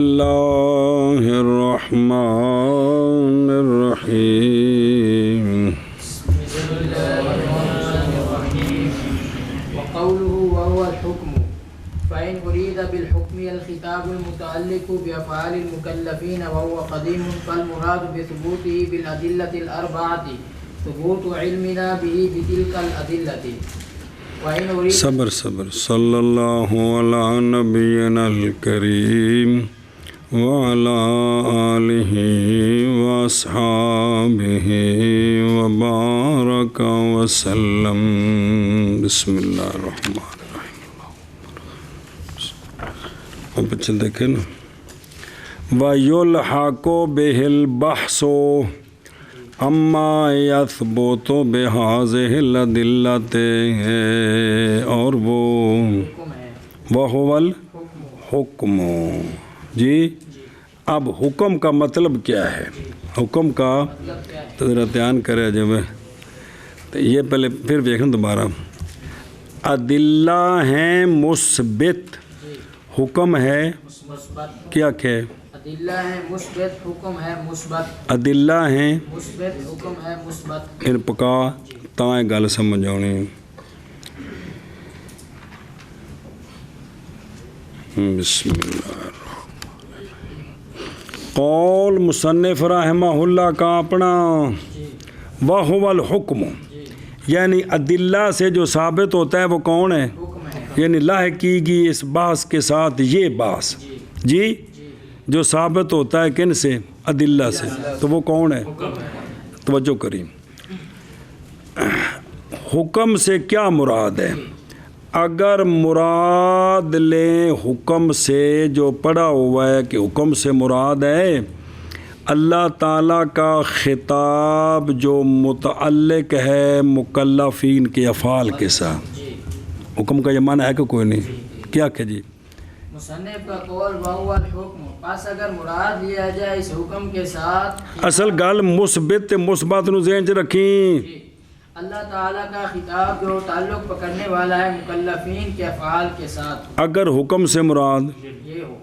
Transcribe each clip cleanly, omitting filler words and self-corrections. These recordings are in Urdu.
اللہ الرحمن الرحیم وقوله وهو الحكم فإن أريد بالحكم الخطاب المتعلق بأفعال المكلفين وهو قديم فالمراد بثبوته بالأدلة الأربعة ثبوت علمنا به بتلك الأدلة. صبر صلی اللہ علی نبینا الکریم وعلی آلہ واصحابہ وبارک وسلم. بسم اللہ الرحمن الرحیم. اب پیچھے دیکھیں نا. وَيُلْحَقُ بِهِ الْبَحْثُ اما یثبت بہذہ الادلۃ اور وہو الحکم. جی اب حکم کا مطلب کیا ہے؟ حکم کا ذرا دھیان کرے جب تو یہ پہلے پھر دیکھیں دوبارہ. ادلہ ہیں مثبت، حکم ہے کیا کہ ادلہ ہے مثبت، حکم ہے مثبت. ادلہ ہیں مثبت، حکم ہے مثبت. پھر پکا تائیں گل سمجھ آنی. بسم اللہ قول مصنف رحمہ اللہ کا اپنا وَهُوَ الْحُكْمُ، یعنی ادلہ سے جو ثابت ہوتا ہے وہ کون ہے؟ یعنی لاحق کی گئی اس باس کے ساتھ یہ باس جی جو ثابت ہوتا ہے کن سے؟ ادلہ سے. تو وہ کون ہے؟ توجہ کریں. حکم سے کیا مراد ہے؟ اگر مراد لیں حکم سے جو پڑھا ہوا ہے کہ حکم سے مراد ہے اللہ تعالیٰ کا خطاب جو متعلق ہے مکلفین کے افعال کے ساتھ. حکم کا یہ معنی ہے کہ کوئی نہیں؟ کیا کہ جی مصنف کا قول وہو الحکم، پس اگر مراد لیا جائے اس حکم کے ساتھ اصل گل مثبت نو ذہن چ رکھیں. اللہ تعالیٰ کا خطاب جو تعلق پکڑنے والا ہے مکلفین کے افعال کے ساتھ. اگر حکم سے مراد یہ ہو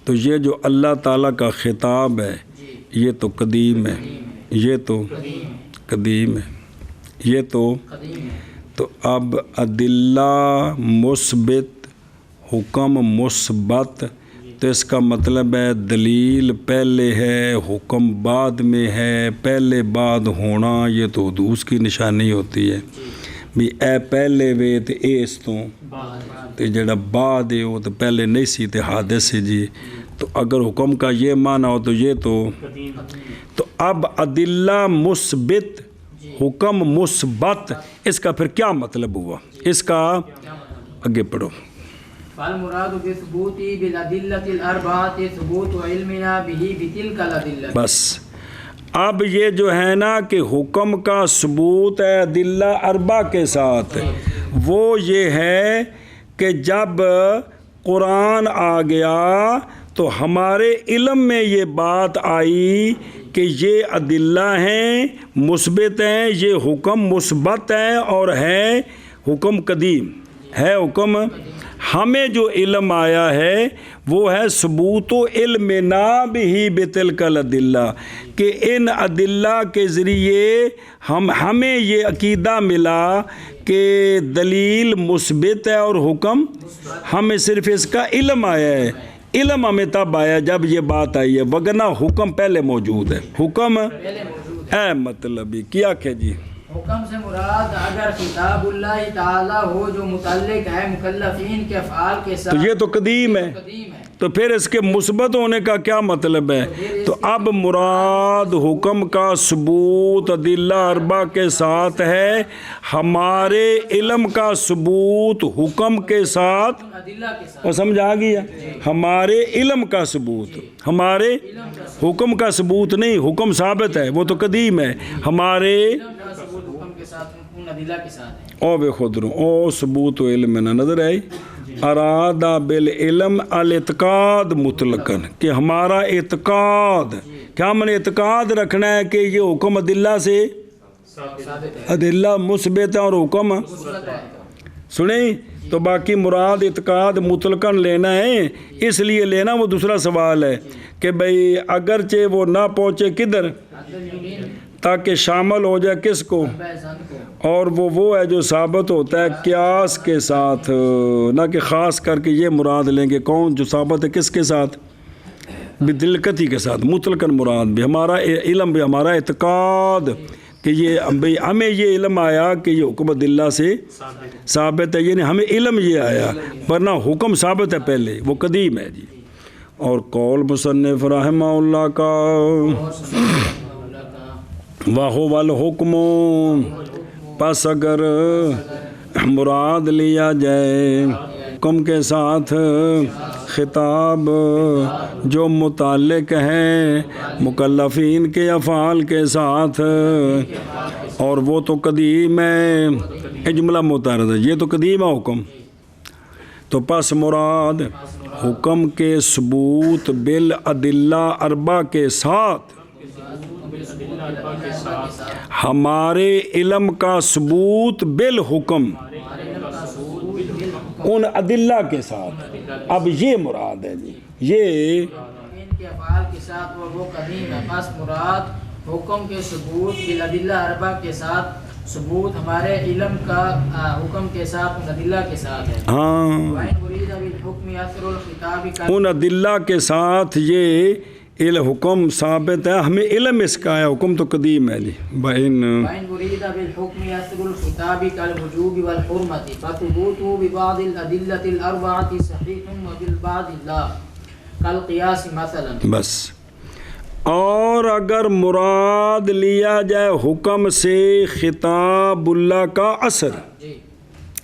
تو یہ جو اللہ تعالیٰ کا خطاب ہے یہ تو قدیم ہے، یہ تو قدیم ہے، یہ تو قدیم ہے. تو اب ادلہ مثبت حکم مثبت تو اس کا مطلب ہے دلیل پہلے ہے حکم بعد میں ہے. پہلے بعد ہونا یہ تو حدوث کی نشانی ہوتی ہے بھی اے پہلے وے تو اے اس تو جڑا بعد ہے وہ تو پہلے نہیں سی تے حادث سے جی. تو اگر حکم کا یہ معنی ہو تو یہ تو اب ادلہ مثبت حکم مثبت اس کا پھر کیا مطلب ہوا؟ اس کا آگے پڑھو. فالمراد بثبوتی بالادلۃ الاربعۃ ثبوت علمنا به بتلک الادلۃ. بس اب یہ جو ہے نا کہ حکم کا ثبوت ہے ادلہ اربع کے ساتھ، وہ یہ ہے کہ جب قرآن آ گیا تو ہمارے علم میں یہ بات آئی کہ یہ ادلہ ہیں مثبت ہیں، یہ حکم مثبت ہے اور ہے حکم قدیم ہے. حکم ہمیں جو علم آیا ہے وہ ہے ثبوت و علم نا بھی بتلک الادلہ کہ ان ادلہ کے ذریعے ہمیں یہ عقیدہ ملا کہ دلیل مثبت ہے اور حکم ہمیں صرف اس کا علم آیا ہے. علم ہمیں تب آیا جب یہ بات آئی ہے، وگرنہ حکم پہلے موجود ہے. حکم اے مطلب کیا کہ جی حکم سے مراد اگر خطاب اللہ تعالی ہو جو متعلق ہے مکلفین کے افعال کے ساتھ تو یہ تو قدیم ہے. تو پھر اس کے مثبت ہونے کا کیا مطلب ہے؟ تو اب مراد حکم کا ثبوت ادلہ اربع کے ساتھ ہے، ہمارے علم کا ثبوت حکم کے ساتھ. اور سمجھ آ گیا؟ ہمارے علم کا ثبوت، ہمارے حکم کا ثبوت نہیں. حکم ثابت ہے وہ تو قدیم ہے، ہمارے او بے خود رو او ثبوت و علم نہ نظر آئی. ارادہ بالعلم الاعتقاد مطلقاً کہ ہمارا اعتقاد کیا ہم نے اعتقاد رکھنا ہے کہ یہ حکم ادلہ سے ادلہ مثبت ہے اور حکم سنیں تو باقی مراد اعتقاد مطلقاً لینا ہے، اس لیے لینا وہ دوسرا سوال ہے کہ بھئی اگرچہ وہ نہ پہنچے کدھر تاکہ شامل ہو جائے کس کو، اور وہ ہے جو ثابت ہوتا ہے قیاس کے ساتھ، نہ کہ خاص کر کے یہ مراد لیں گے کون جو ثابت ہے کس کے ساتھ، بدلکتی کے ساتھ، مطلقاً مراد بھی ہمارا علم بھی ہمارا اعتقاد کہ یہ بھئی ہمیں یہ علم آیا کہ یہ حکم اللہ سے ثابت ہے، یعنی ہمیں علم یہ آیا، ورنہ حکم ثابت ہے پہلے، وہ قدیم ہے جی۔ اور قول مصنف رحمہ اللہ کا وَهُوَ الْحُكْمُ، پس اگر مراد لیا جائے حکم کے ساتھ خطاب جو متعلق ہے مکلفین کے افعال کے ساتھ، اور وہ تو قدیم ہے، جملہ متعارض ہے، یہ تو قدیم ہے حکم، تو پس مراد حکم کے ثبوت بالادلہ اربع کے ساتھ، ہمارے علم کا ثبوت بالحکم ان ادلہ کے ساتھ، اب یہ مراد ہے جی، یہ ان کے افعال کے ساتھ وہ قدیم ہے، پس مراد حکم کے ثبوت بالادلہ اربع کے ساتھ، ثبوت ہمارے علم کا حکم کے ساتھ ان ادلہ کے ساتھ ہے۔ ہاں، وَإِنْ أُرِيدَ بِالْحُكْمِ أَثْرُ الْخِطَابِ ان ادلہ کے ساتھ یہ حکم ثابت ہے، ہمیں علم اس کا ہے، حکم تو قدیم ہے جی۔ وَإِنْ أُرِيدَ بِالْحُكْمِ أَثْرُ الْخِطَابِ كَالْوُجُوبِ وَالْحُرْمَةِ فَثُبُوتُهُ بِبَعْضِ الْأَدِلَّةِ الْأَرْبَعَةِ صَحِيحٌ وَبِالْبَعْضِ لَا كَالْقِيَاسِ مثلاً۔ بس، اور اگر مراد لیا جائے حکم سے خطاب اللہ کا اثر، جی،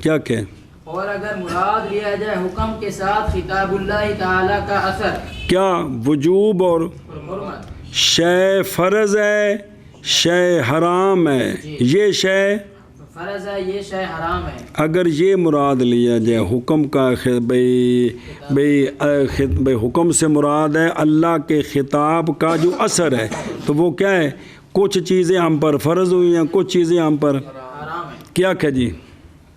کیا کہ اور اگر مراد لیا جائے حکم کے ساتھ خطاب اللہ تعالیٰ کا اثر، کیا وجوب اور حرمت، شے فرض ہے شے حرام ہے، یہ شے فرض ہے یہ شے حرام ہے، اگر یہ مراد لیا جائے حکم کا بھئی حکم سے مراد ہے اللہ کے خطاب کا جو اثر ہے، تو وہ کیا ہے، کچھ چیزیں ہم پر فرض ہوئی ہیں، کچھ چیزیں ہم پر حرام ہے۔ کیا کہ جی،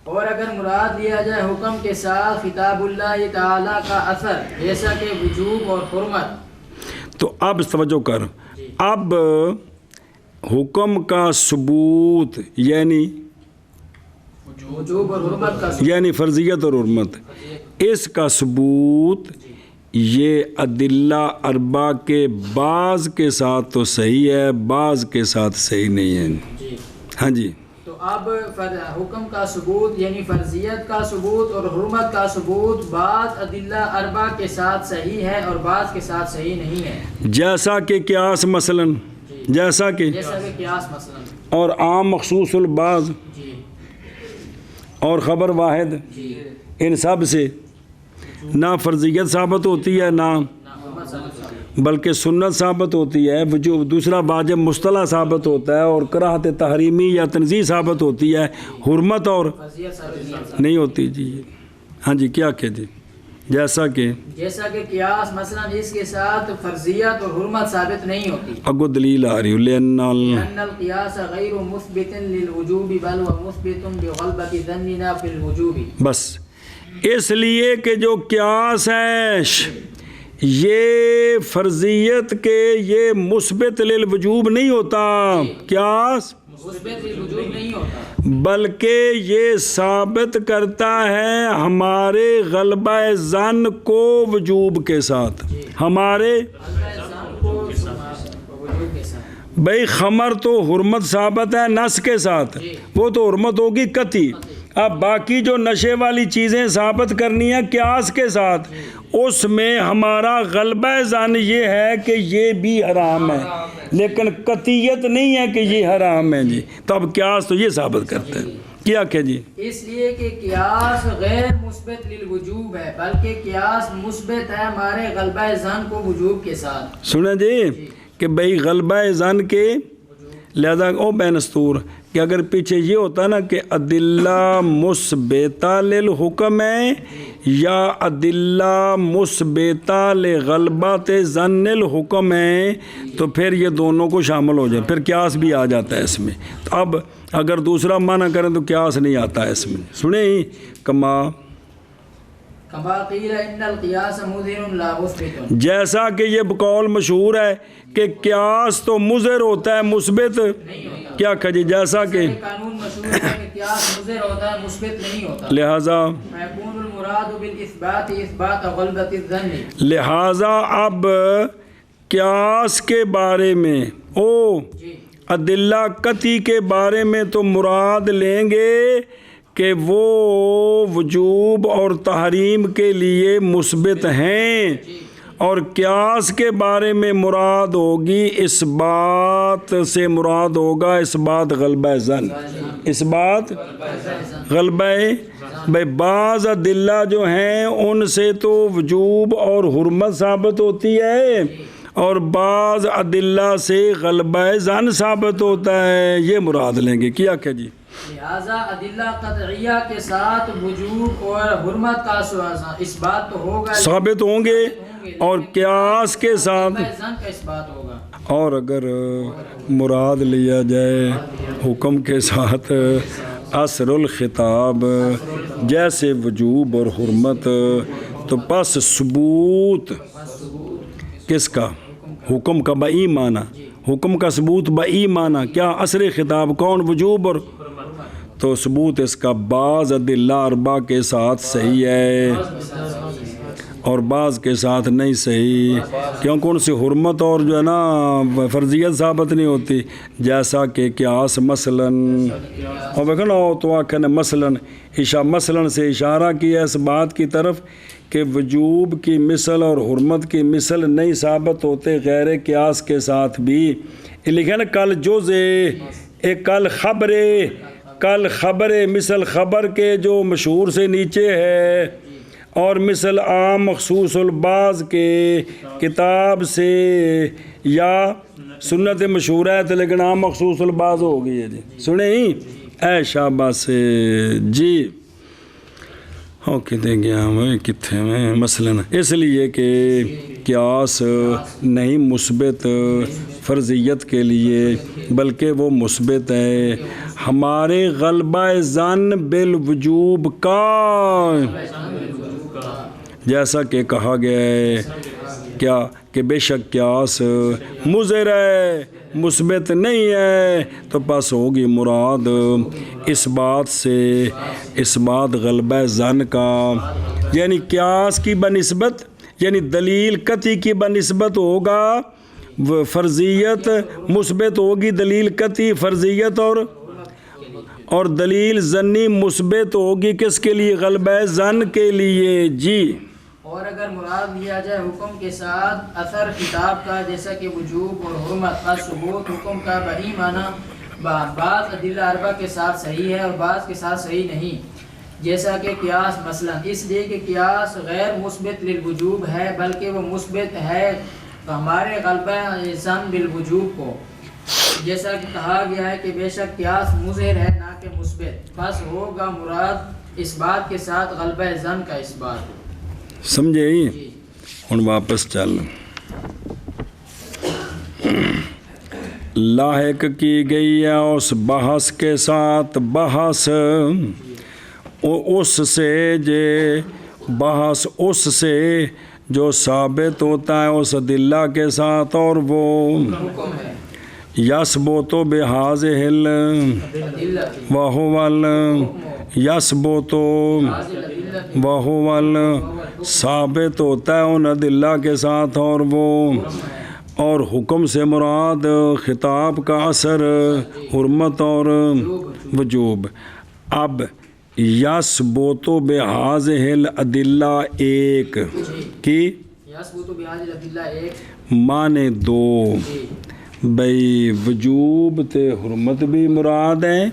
اور اگر مراد لیا جائے حکم کے ساتھ خطاب اللہ تعالیٰ کا اثر جیسا کہ وجوب اور حرمت، تو اب توجہ کر، اب حکم کا ثبوت یعنی وجوب اور حرمت کا یعنی فرضیت اور حرمت، اس کا ثبوت یہ ادلہ اربع کے بعض کے ساتھ تو صحیح ہے، بعض کے ساتھ صحیح نہیں ہے۔ جی، ہاں جی، تو اب حکم کا ثبوت یعنی فرضیت کا ثبوت اور حرمت کا ثبوت بعض ادلہ اربع کے ساتھ صحیح ہے اور بعض کے ساتھ صحیح نہیں ہے، جیسا کہ قیاس مثلاً، جیسا کہ قیاس مثلا، اور عام مخصوص البعض جی اور خبر واحد، جی، ان سب سے نہ فرضیت ثابت ہوتی ہے نہ بلکہ سنت ثابت ہوتی ہے، جو دوسرا واجب مصطلح ثابت ہوتا ہے، اور کراہت تحریمی یا تنزیہ ثابت ہوتی ہے، حرمت اور نہیں ہوتی جی۔ ہاں جی، کیا کہ جی، جیسا کہ قیاس مثلا اس کے ساتھ فرضیت اور حرمت ثابت نہیں ہوتی، اگو دلیل آ رہی لأن القیاس غیر مثبت للوجوب بل ومثبت بغلبۃ ظننا فی الوجوب، بس اس لیے کہ جو قیاس ہے یہ فرضیت کے یہ مثبت للوجوب نہیں ہوتا، قیاس مثبت للوجوب نہیں ہوتا، بلکہ یہ ثابت کرتا ہے ہمارے غلبہ ظن کو وجوب کے ساتھ، ہمارے بھئی خمر تو حرمت ثابت ہے نص کے ساتھ، وہ تو حرمت ہوگی قطعی، اب باقی جو نشے والی چیزیں ثابت کرنی ہیں قیاس کے ساتھ، اس میں ہمارا غلبہ ظن یہ ہے کہ یہ بھی حرام ہے، لیکن قطعیت نہیں ہے کہ یہ حرام ہے جی، تو اب قیاس تو یہ ثابت کرتا ہے، کیا کہ جی، اس لیے کہ قیاس غیر مثبت للوجوب ہے بلکہ قیاس مثبت ہے ہمارے غلبہ ظن کو وجوب کے ساتھ، سنیں جی کہ بھئی غلبہ ظن کے لہذا او بینستور کہ اگر پیچھے یہ ہوتا نا کہ ادلہ مثبتہ للحکم ہے یا ادلہ مثبتہ لغلبۃ ظن الحکم ہے، تو پھر یہ دونوں کو شامل ہو جائے، پھر قیاس بھی آ جاتا ہے اس میں، تو اب اگر دوسرا معنی کریں تو قیاس نہیں آتا ہے اس میں، سنیں ہی کما كما قيل إن القياس مظهر لا مثبت. جیسا کہ یہ قول مشہور ہے کہ قیاس تو مظہر ہوتا ہے مثبت کیا کہا جیسا کہ قانون مشہور ہے کہ قیاس مظہر ہوتا ہے مثبت نہیں ہوتا. لہذا فيكون المراد بالإثبات إثبات غلبة الظن. لہذا اب قیاس کے بارے میں ادلہ قطعی کے بارے میں تو مراد لیں گے کہ وہ وجوب اور تحریم کے لیے مثبت ہیں، اور قیاس کے بارے میں مراد ہوگی اس بات سے مراد ہوگا اس بات غلبہ ظن، اس بات غلبہ بھائی بعض ادلہ جو ہیں ان سے تو وجوب اور حرمت ثابت ہوتی ہے اور بعض ادلہ سے غلبہ ظن ثابت ہوتا ہے، یہ مراد لیں گے کیا کہ جی. لہذا ادلہ قطعیہ کے ساتھ وجوب اور حرمت کا اس بات تو ہوگا ثابت ہوں گے اور قیاس کے ساتھ ظن کا اس بات ہوگا. اور اگر مراد لیا جائے حکم کے ساتھ اثر الخطاب جیسے وجوب اور حرمت تو پس ثبوت کس کا؟ حکم کا بئی معنی، حکم کا ثبوت بئی معنی کیا؟ اثر خطاب کون؟ وجوب. اور تو ثبوت اس کا بعض ادلہ اربع کے ساتھ صحیح ہے اور بعض کے ساتھ نہیں صحیح، کیونکہ ان سے حرمت اور جو ہے نا فرضیت ثابت نہیں ہوتی. جیسا کہ قیاس مثلاً اور دیکھو نا تو آخر نے مثلاً سے اشارہ کیا اس بات کی طرف کہ وجوب کی مثل اور حرمت کی مثل نہیں ثابت ہوتے غیر قیاس کے ساتھ بھی. لکھے نا کل جزء ایک کل خبر مثل خبر کے جو مشہور سے نیچے ہے اور مثل عام مخصوص البعض کے کتاب سے یا سنت مشہور ہے تو لیکن عام مخصوص البعض ہو گئی ہے جی. سنیں ہی اے شاباش جی کتنے گیا میں کتنے میں مثلاً اس لیے کہ قیاس نہیں مثبت فرضیت کے لیے بلکہ وہ مثبت ہے ہمارے غلبہ ظن بالوجوب کا، جیسا کہ کہا گیا ہے کیا کہ بے شک قیاس مضر ہے مثبت نہیں ہے، تو پس ہوگی مراد اس بات سے اس بات غلبہ ظن کا، یعنی قیاس کی بنسبت یعنی دلیل قطعی کی بنسبت ہوگا فرضیت مثبت ہوگی، دلیل قطعی فرضیت اور دلیل ظنی مثبت ہوگی کس کے لیے؟ غلبہ ظن کے لیے جی. اور اگر مراد لیا جائے حکم کے ساتھ اثر خطاب کا جیسا کہ وجوب اور حرمت کا ثبوت حکم کا بہی معنی بعض ادلہ اربع کے ساتھ صحیح ہے اور بعض کے ساتھ صحیح نہیں، جیسا کہ قیاس مثلا، اس لیے کہ قیاس غیر مثبت للوجوب ہے بلکہ وہ مثبت ہے ہمارے غلبہ ظن بالوجوب کو، جیسا کہ کہا گیا ہے کہ بے شک قیاس مظہر ہے نہ کہ مثبت، بس ہوگا مراد اس بات کے ساتھ غلبہ ظن کا اس بات. سمجھے ہی ہن واپس چل. لاحق کی گئی ہے اس بحث کے ساتھ بحث اس سے بحث اس سے جو ثابت ہوتا ہے اس ادلہ کے ساتھ، اور وہ یثبت بہذہ وہو یثبت وہو ثابت ہوتا ہے ان ادلہ کے ساتھ، اور حکم سے مراد خطاب کا اثر حرمت اور وجوب. اب یثبت بہذہ الادلہ ایک کی معنی دو، بھئی وجوب تے حرمت بھی مراد ہیں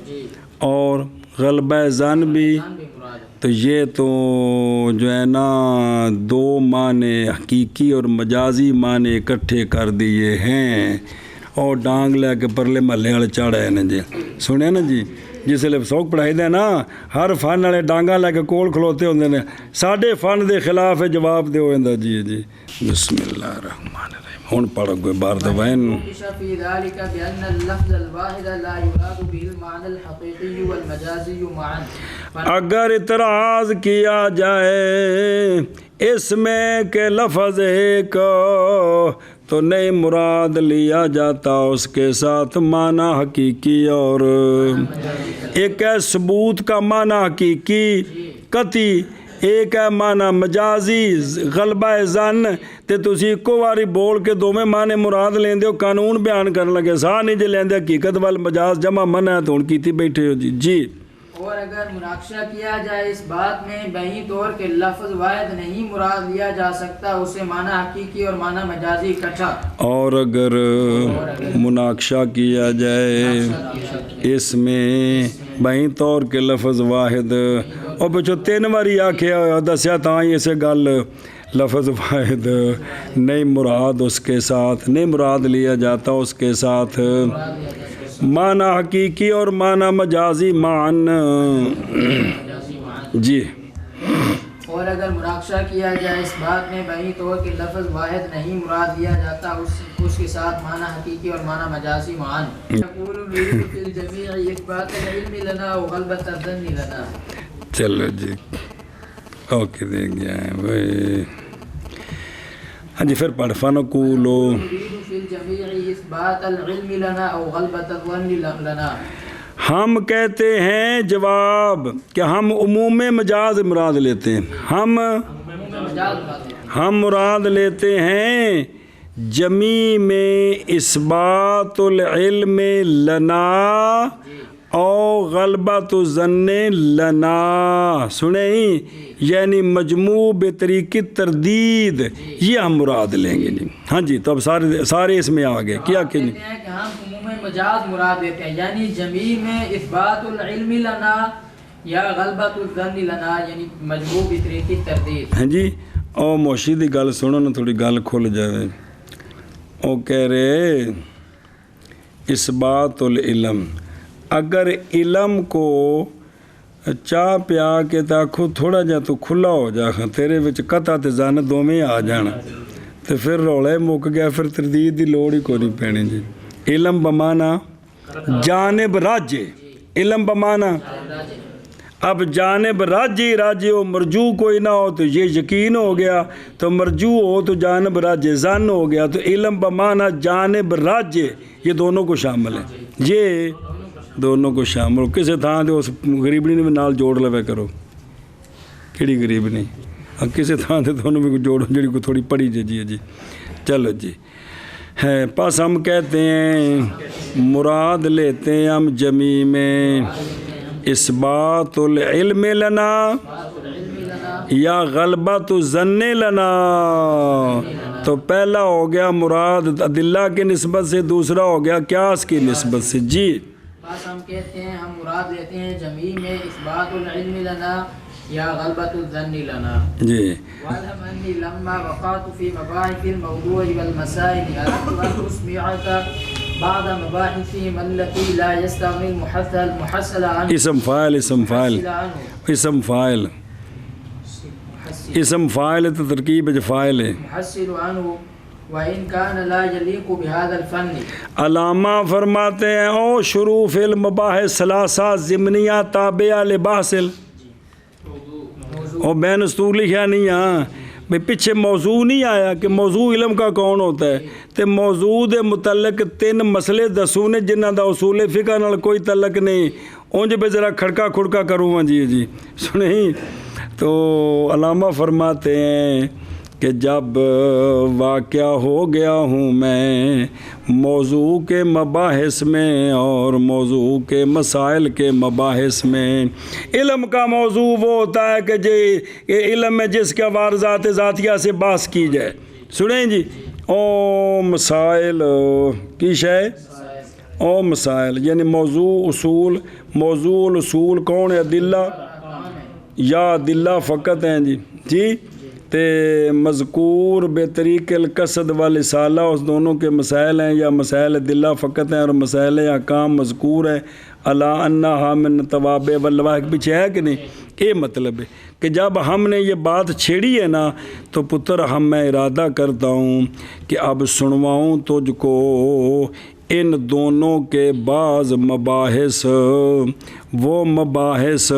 اور غلبہ ظن بھی، تو یہ تو جو ہے نا دو معنی حقیقی اور مجازی معنی اکٹھے کر دیے ہیں اور ڈانگ لے کے پرلے محلے والے چڑھے نا جی. سنے نا جی جس لئے سوک پڑھائی دے نا ہر فن والے ڈانگا لے کے کول کھلوتے ہوندے نے، ساڈے فن دے خلاف جواب دے ہوندہ. جی بسم اللہ الرحمن الرحیم. ہن پڑھو کوئی بار دوائن نوقش في ذلك بأن اللفظ الواحد لا يراد به المعنى الحقيقي والمجازي معا اگر اعتراض کیا جائے اس میں کہ لفظ ایک تو نہیں مراد لیا جاتا اس کے ساتھ معنی حقیقی اور ایک ہے ثبوت کا معنی حقیقی قطعی ایک ہے معنی مجازی غلبہ ظن تے تسی کو واری بول کے دو میں معنی مراد لیندے ہو قانون بیان کرنے لگے ساہ نہیں جے لیندے حقیقت والمجاز جمع منع ہے تو ان کیتی بیٹھے ہو جی اور اگر مناقشہ کیا جائے اس بات میں بہی طور کہ لفظ واحد نہیں مراد لیا جا سکتا اسے معنی حقیقی اور معنی مجازی اکٹھا اور اگر مناقشہ کیا جائے اس میں بہی طور کے لفظ واحد اور بچو 3 واری آکھیا دسیا تاں ہی اسے گل لفظ واحد نہیں مراد اس کے ساتھ نہیں مراد لیا جاتا اس کے ساتھ معنی حقیقی اور معنی مجازی معن جی اور اگر مناقشہ کیا جائے اس بات میں بہی طور کہ لفظ واحد نہیں مراد لیا جاتا اس کے ساتھ معنی حقیقی اور معنی مجازی معن یقول نريد في الجميع اثبات العلم لنا وغلبة الظن لنا چلو جی اوکے دے گیا ہے بھائی ہاں جی پھر پڑھ فنقولو نريد في الجميع اثبات العلم لنا او غلبة الظن لنا ہم کہتے ہیں جواب کہ ہم عموم مجاز مراد لیتے ہیں ہم مراد لیتے ہیں جمی میں اثبات العلم لنا او غلبۃ الظن لنا سنیں یعنی مجموع بطریق تردید یہ ہم مراد لیں گے جی ہاں جی تو اب سارے اس میں آ گئے کیا کہ ہم عموم مجاز مراد دیتے ہیں یعنی جمی میں اثبات العلم لنا یا غلبۃ الظن لنا یعنی مجموع بطریق تردید ہاں جی او موشی دی گل سنو نا تھوڑی گل کھل جائے او کہہ رہے اثبات العلم اگر علم کو چاہ پیا کے تاکھو تھوڑا جا تو کھلا ہو جا تیرے وچ قطع تے ظن دوویں آ جانا تے پھر رولے مک گیا پھر تردید دی لوڑ ہی کوئی نہیں پینی جی علم بمانا جانب راجے علم بمانا اب جانب راجے ہو مرجو کوئی نہ ہو تو یہ یقین ہو گیا تو مرجو ہو تو جانب راجے ظن ہو گیا تو علم بمانا جانب راجے یہ دونوں کو شامل ہے یہ دونوں کو شامل ہو کسے تھا دے اس غریبنی نے نال جوڑ لوے کرو کیڑی غریبنی کسے تھا دے دونوں میں جوڑو جڑی کو تھوڑی پڑی جی چلو جی ہے پس ہم کہتے ہیں مراد لیتے ہیں ہم جمی میں اثبات العلم لنا یا غلبۃ الظن لنا تو پہلا ہو گیا مراد ادلہ کی نسبت سے دوسرا ہو گیا قیاس کی نسبت سے جی بس ہم کہتے ہیں ہم مراد لیتے ہیں جمی میں اثبات العلم لنا یا غلبۃ الظن لنا جی وعلم انی لما وقعت فی مباحث الموضوع والمسائل اردت ان اسمعك بعض مباحثهم التي لا يستغني المحصل عنه اسم فاعل تو ترکیب فاعل ہے محصل عنه وَإِن كَانَ لَا يَلِيقُ بِهَذَا الْفَنِّ علامہ فرماتے ہیں او شروع فی المباحث ثلاثہ ضمنیہ تابعہ لباحث او بین اسطور لکھا نہیں ہاں بھئی پیچھے موضوع نہیں آیا کہ موضوع علم کا کون ہوتا ہے تے موضوع دے متعلق 3 مسئلے دسوں نے جنہ دا اصول فقہ نال کوئی تعلق نہیں اونج پہ ذرا کھڑکا کھڑکا کروں جی سنیں تو علامہ فرماتے ہیں کہ جب واقع ہو گیا ہوں میں موضوع کے مباحث میں اور موضوع کے مسائل کے مباحث میں علم کا موضوع وہ ہوتا ہے کہ جی علم میں جس کے واردات ذاتیہ سے بحث کی جائے سنیں جی او مسائل کی شے او مسائل یعنی موضوع اصول کون ہے ادلہ یا ادلہ فقط ہیں جی تے مذکور بطریق القصد والإصالہ اس دونوں کے مسائل ہیں، یا مسائل دلہ فقط ہیں اور مسائل احکام مذکور ہیں، الا انہا من توابع واللواحق پیچھے ہے کہ نہیں؟ یہ مطلب ہے کہ جب ہم نے یہ بات چھیڑی ہے نا تو پتر میں ارادہ کرتا ہوں کہ اب سنواؤں تجھ کو ان دونوں کے بعض مباحث، وہ مباحث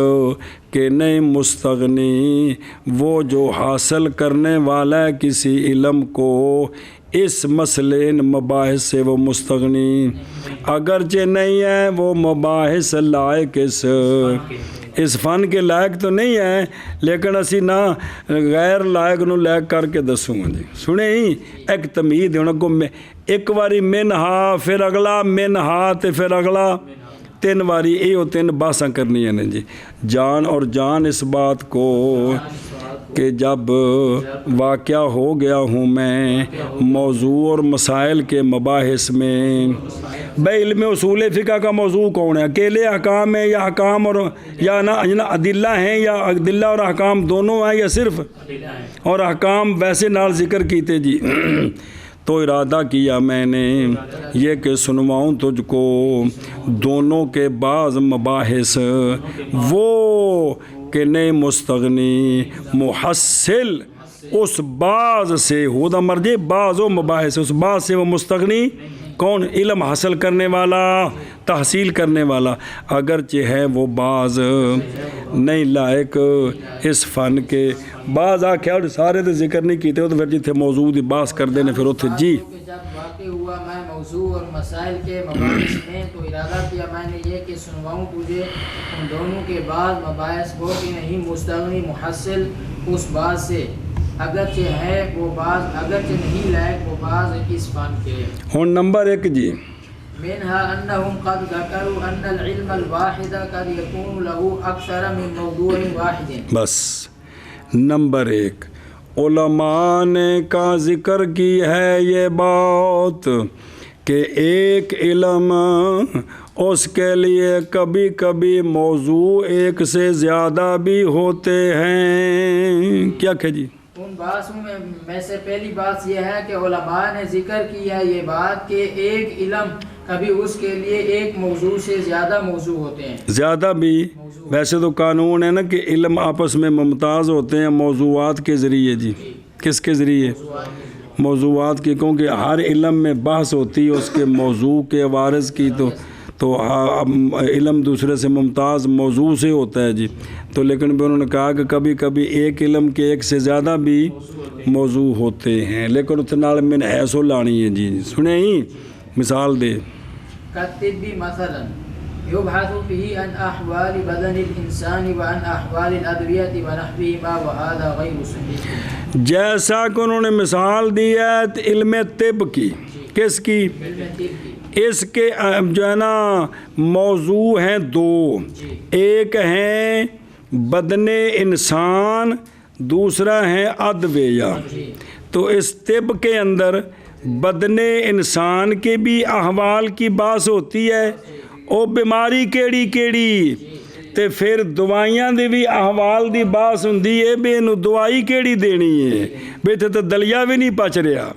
کہ نہیں مستغنی، وہ جو حاصل کرنے والا ہے کسی علم کو اس مسئلے ان مباحث سے وہ مستغنی، اگرچہ نہیں ہے وہ مباحث لائق اس فن کے لائق تو نہیں ہے، لیکن اسی نہ غیر لائق نو لائق کر کے دسوں گا جی۔ سنے ہی ایک تمہید ہونا کو ایک واری منہا پھر اگلا منہا تے پھر اگلا 3 واری اے او 3 باساں کرنی ہیں جی۔ جان اور جان اس بات کو کہ جب واقع ہو گیا ہوں میں موضوع اور مسائل کے مباحث میں، بھائی علم اصول فقہ کا موضوع کون ہے؟ اکیلے احکام ہیں یا احکام اور یا نا ادلہ ہیں، یا ادلہ اور احکام دونوں ہیں، یا صرف اور احکام ویسے نال ذکر کیتے جی۔ تو ارادہ کیا میں نے یہ کہ سنواؤں تجھ کو دونوں کے بعض مباحث، وہ کہ نہیں مستغنی محصل اس بعض سے ہو دا مرجے، بعض و مباحث اس بعض سے وہ مستغنی کون؟ علم حاصل کرنے والا، تحصیل کرنے والا، اگرچہ ہے وہ بعض نہیں لائق اس فن کے۔ بعض آکھیا اور سارے تو ذکر نہیں کیتے ہو تو پھر جتھے موضوع دی باس کر دینے پھر اتھے جی۔ جب واقع ہوا میں موضوع اور مسائل کے مباحث میں تو ارادہ کیا میں نے یہ کہ سنواؤں تجھے ان دونوں کے بعد مباحث وہ کہ نہیں مستغنی محصل اس بات سے، اگرچہ ہے وہ بعض اگرچہ نہیں لائق وہ بعض اس فن کے۔ ہون نمبر 1 جی، منها أنهم قد ذكروا أن العلم الواحد قد يكون له أكثر من موضوع واحد۔ بس نمبر 1 علماء نے کا ذکر کی ہے یہ بات کہ ایک علم اس کے لیے کبھی کبھی موضوع ایک سے زیادہ بھی ہوتے ہیں۔ کیا کہ جی؟ ان باتوں میں سے پہلی بات یہ ہے کہ علماء نے ذکر کی ہے یہ بات کہ ایک علم کبھی اس کے لیے ایک موضوع سے زیادہ موضوع ہوتے ہیں، زیادہ بھی۔ ویسے تو قانون ہے نا کہ علم آپس میں ممتاز ہوتے ہیں موضوعات کے ذریعے جی۔ کس کے ذریعے؟ موضوعات کی، کیونکہ ہر علم میں بحث ہوتی ہے اس کے موضوع کے عوارض کی، تو علم دوسرے سے ممتاز موضوع سے ہوتا ہے جی۔ تو لیکن بھی انہوں نے کہا کہ کبھی کبھی ایک علم کے ایک سے زیادہ بھی موضوع ہوتے ہیں، لیکن اتنا من حیث و لانی ہے جی۔ سنیں ہی مثال دے، كالطب مثلا يبحث فيه عن أحوال بدن الإنسان وعن أحوال الأدوية ونحوهما وهذا غير صحيح۔ جیسا کہ انہوں نے مثال دی ہے علم طب کی، کس کی؟ اس کے جو ہے نا موضوع ہیں 2، ایک ہیں بدن انسان، دوسرا ہے ادویہ۔ تو اس طب کے اندر بدن انسان کے بھی احوال کی باس ہوتی ہے، او بیماری کیڑی کیڑی، تے پھر دوائیاں دی بھی احوال دی باس ہوندی ہے بے نو دوائی کیڑی دینی ہے، بے تے دلیا بھی نہیں پچ رہا۔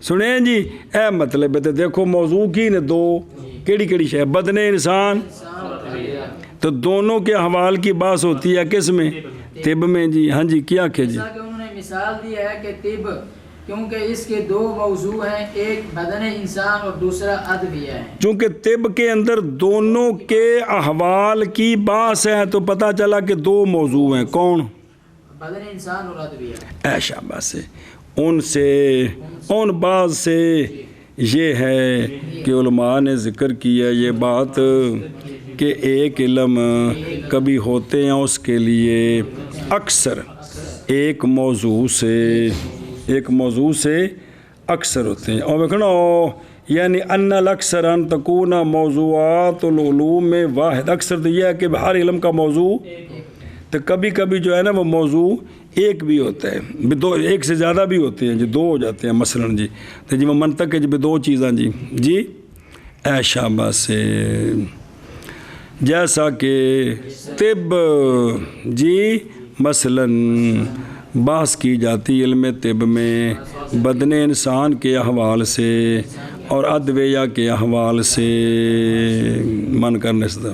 سنیں جی اے مطلب ہے، تے دیکھو موضوع کی نے 2 کیڑی شے، بدن انسان، تو دونوں کے احوال کی باس ہوتی ہے کس میں؟ طب میں جی۔ ہاں جی کیا کہ جی؟ انہوں نے مثال دی ہے کہ طب کیونکہ اس کے 2 موضوع ہیں، ایک بدن انسان اور دوسرا ادویہ ہے۔ چونکہ طب کے اندر دونوں کے احوال کی باس ہے تو پتہ چلا کہ 2 موضوع ہیں، کون؟ بدن انسان اور ادویہ۔ ایشا بس ان سے ان بعض سے یہ ہے کہ علماء نے ذکر کیا یہ بات کہ ایک علم کبھی ہوتے ہیں اس کے لیے اکثر ایک موضوع سے اکثر ہوتے ہیں۔ اور دیکھنا یعنی ان الاکثر ان تکون موضوعات العلوم میں واحد، اکثر تو یہ ہے کہ ہر علم کا موضوع، تو کبھی کبھی جو ہے نا وہ موضوع ایک بھی ہوتا ہے، 2 ایک سے زیادہ بھی ہوتے ہیں جی، 2 ہو جاتے ہیں مثلا جی۔ تو جی وہ منطق ہے جی 2 چیزاں جی جی ایشا بس جیسا کہ طب جی مثلا بحث کی جاتی علم طب میں بدن انسان کے احوال سے اور ادویہ کے احوال سے من کرنے سے.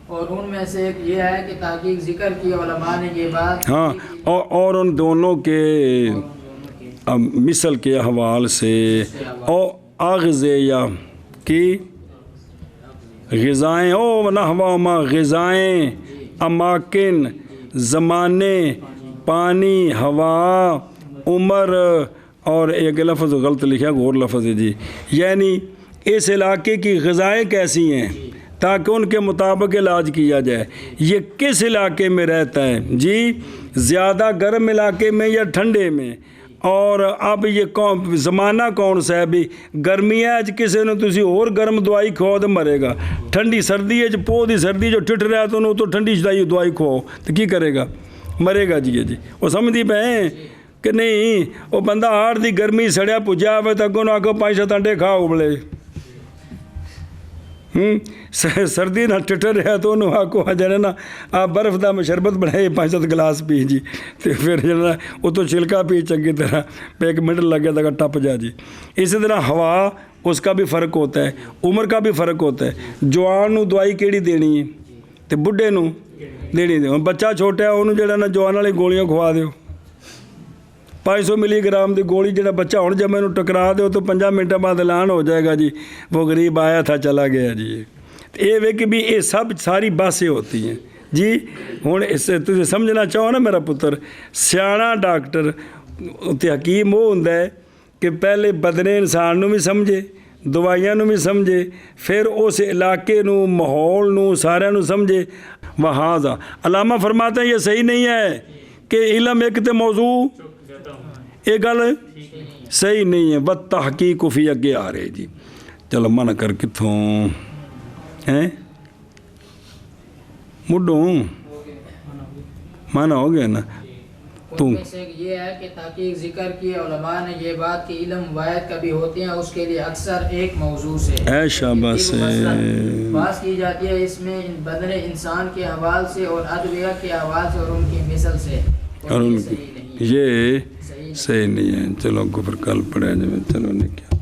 اور ان میں سے ایک یہ ہے کہ تحقیق ذکر کی علماء نے یہ بات ہاں اور ان دونوں کے مثل کے احوال سے اور اغذیہ کی غذائیں او نحو ما غذائیں اماکن زمانے پانی ہوا عمر اور ایک لفظ غلط لکھا غور لفظ ہے جی یعنی اس علاقے کی غذائیں کیسی ہیں تاکہ ان کے مطابق علاج کیا جائے. یہ کس علاقے میں رہتا ہے جی زیادہ گرم علاقے میں یا ٹھنڈے میں اور اب یہ زمانہ کون سا ہے بھی گرمی ہے کسی نے تسی اور گرم دوائی کھواؤ تو مرے گا ٹھنڈی سردی ہے پو دی سردی جو ٹھٹ رہا تو انہوں تو ٹھنڈی دوائی کھواؤ تو کی کرے گا مرے گا جی جی وہ سمجھتی پہ کہ نہیں وہ بندہ ہار دی گرمی سڑیا پجیا ہوئے تو اگوں نہ آگو 5-7 انڈے کھاؤ ابلے سردی نہ ٹٹر رہا تو انہوں آکو جانا نا آپ برف دا میں شربت بنائے 5-7 گلاس پی جی تو پھر جانا وہ تو چھلکا پی چنگی طرح پہ 1 منٹ لگ گیا تھا ٹپ جا جی. اسی طرح ہوا اس کا بھی فرق ہوتا ہے عمر کا بھی فرق ہوتا ہے. جوان نو دوائی کیڑی دینی ہے تو بڈھے نو دینی دے بچہ چھوٹا ہے انہوں جڑا نا جوان والی گولیاں کھوا دیو 500 ملی گرام دی گولی جڑا بچہ ہوں جب میں انہوں ٹکرا دو تو 5 منٹ بعد اعلان ہو جائے گا جی وہ غریب آیا تھا چلا گیا جی. یہ وے کہ بھی یہ سب ساری باتیں ہوتی ہیں جی. ہوں اس سے تجھے سمجھنا چاہو نا میرا پتر سیاح ڈاکٹر تے حکیم وہ ہوں کہ پہلے بدن انسان نو بھی سمجھے دوائیاں نو بھی سمجھے پھر اس علاقے نو ماحول نو سارے نو سمجھے. وہذا علامہ فرماتے ہیں یہ صحیح نہیں ہے کہ علم ایک تے موضوع یہ گل صحیح نہیں ہے بس تحقیق فی اگے آ رہے جی. چلو من کر کتوں ہیں مڈوں مانا ہو گیا نا ان میں سے یہ ہے کہ تحقیق ذکر کی علماء نے یہ بات کہ علم واحد کبھی ہوتے ہیں اس کے لیے اکثر ایک موضوع سے اے شاباش بات کی جاتی ہے اس میں بدن انسان کے حوال سے اور ادویہ کے حوال سے اور ان کی مثل سے اور یہ صحیح نہیں ہے. چلو کو پھر کل پڑھا جائے چلو نہیں کیا